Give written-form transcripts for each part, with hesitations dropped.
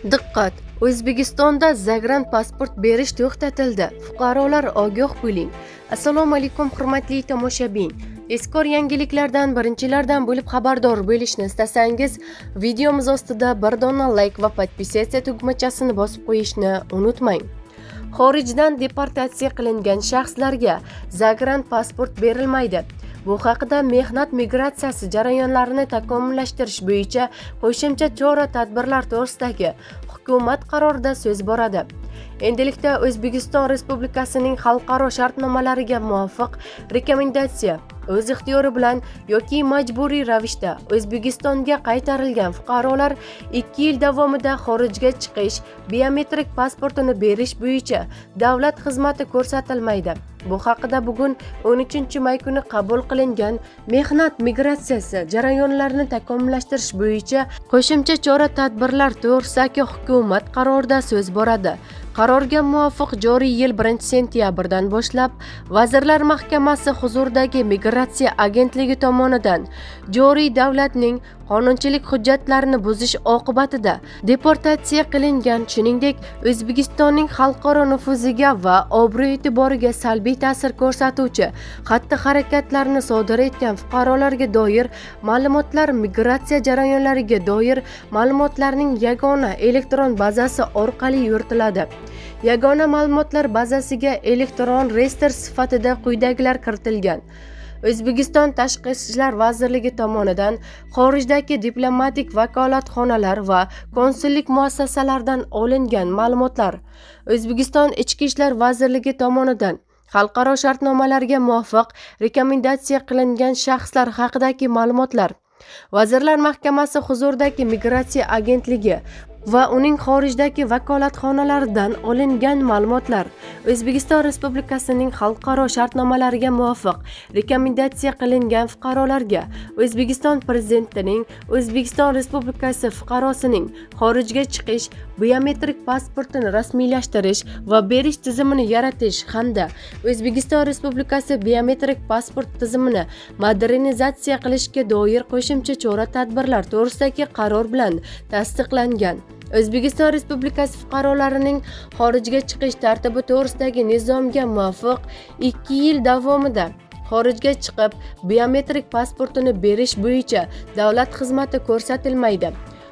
Diqqat! O'zbekistonda zagrant pasport berish to'xtatildi. Fuqarolar ogoh bo'ling. Assalomu alaykum hurmatli tomoshabin. Tezkor yangiliklardan birinchilardan bo'lib xabardor bo'lishni istasangiz, videomiz ostida bir dona like va podpisatsiya tugmachasini bosib qo'yishni unutmang. Xorijdan deportatsiya qilingan shaxslarga zagrant pasport berilmaydi. Bu haqida mehnat migratsiyasi jarayonlarini takomillashtirish bo'yicha qo'shimcha chora-tadbirlar to'g'risidagi hukumat qarorida so'z boradi. Endilikda O'zbekiston Respublikasining xalqaro shartnomalariga muvofiq rekomendatsiya o'z ixtiyori bilan yoki majburiy ravishda O'zbekistonga qaytarilgan fuqarolar 2 yil davomida xorijga chiqish biometrik pasportini berish bo'yicha davlat xizmati ko'rsatilmaydi. Bu haqida bugun 13-may kuni qabul qilingan mehnat migratsiyasi jarayonlarini takomillashtirish bo'yicha qo'shimcha chora-tadbirlar to'g'risidagi hukumat qarorida so'z boradi. Qarorga muvofiq joriy yil 1-sentyabrdan boshlab Vazirlar Mahkamasi huzuridagi Migratsiya agentligi tomonidan joriy davlatning qonunchilik hujjatlarini buzish oqibatida deportatsiya qilingan, shuningdek O'zbekistonning xalqaro nufuziga va obro'-e'tiboriga salbiy ta'sir ko'rsatuvchi xatti-harakatlarni sodir etgan fuqarolarga doir ma'lumotlar migratsiya jarayonlariga doir ma'lumotlarning yagona elektron bazasi orqali yuritiladi. Yagona ma'lumotlar bazasiga elektron reyestr sifatida quyidagilar kiritilgan: O'zbekiston Tashqi ishlar vazirligi tomonidan xorijdagi diplomatik vakolatxonalar va konsullik muassasalaridan olingan ma'lumotlar, O'zbekiston Ichki ishlar vazirligi tomonidan xalqaro shartnomalarga muvofiq rekomendatsiya qilingan shaxslar haqidagi ma'lumotlar, Vazirlar Mahkamasi huzuridagi Migratsiya agentligi va uning xorijdagi vakolatxonalaridan olingan ma'lumotlar, O'zbekiston Respublikasining xalqaro shartnomalariga muvofiq rekomendatsiya qilingan fuqarolarga O'zbekiston Prezidentining O'zbekiston Respublikasi fuqarosining xorijga chiqish biometrik pasportini rasmiylashtirish va berish tizimini yaratish hamda O'zbekiston Respublikasi biometrik pasport tizimini modernizatsiya qilishga doir qo'shimcha chora-tadbirlar to'g'risidagi qaror bilan tasdiqlangan. O'zbekiston Respublikasi fuqarolarining xorijga chiqish tartibi to'g'risidagi nizomga muvofiq 2 yil davomida xorijga chiqib biometrik pasportini berish bo'yicha davlat xizmati ko'rsatilmaydi.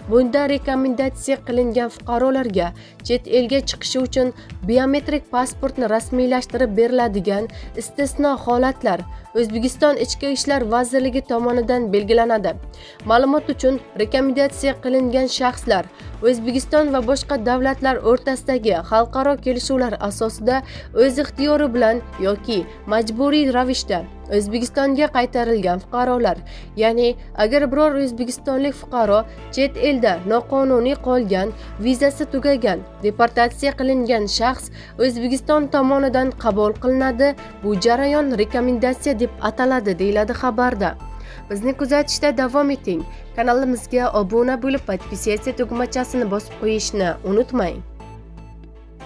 Bunda rekomendatsiya qilingan fuqarolarga chet elga chiqishi uchun biometrik pasportni rasmiylashtirib beriladigan istisno holatlar O'zbekiston Ichki ishlar vazirligi tomonidan belgilanadi. Ma'lumot uchun, rekomendatsiya qilingan shaxslar O'zbekiston va boshqa davlatlar o'rtasidagi xalqaro kelishuvlar asosida o'z ixtiyori bilan yoki majburiy ravishda O'zbekistonga qaytarilgan fuqarolar, ya'ni agar biror o'zbekistonlik fuqaro chet elda noqonuniy qolgan, vizasi tugagan, deportatsiya qilingan shaxs O'zbekiston tomonidan qabul qilinadi. Bu jarayon rekomendatsiya deb ataladi, deyiladi xabarda. Bizni kuzatishda davom eting. Kanalimizga obuna bo'lib, podpisatsiya tugmachasini bosib qo'yishni unutmang.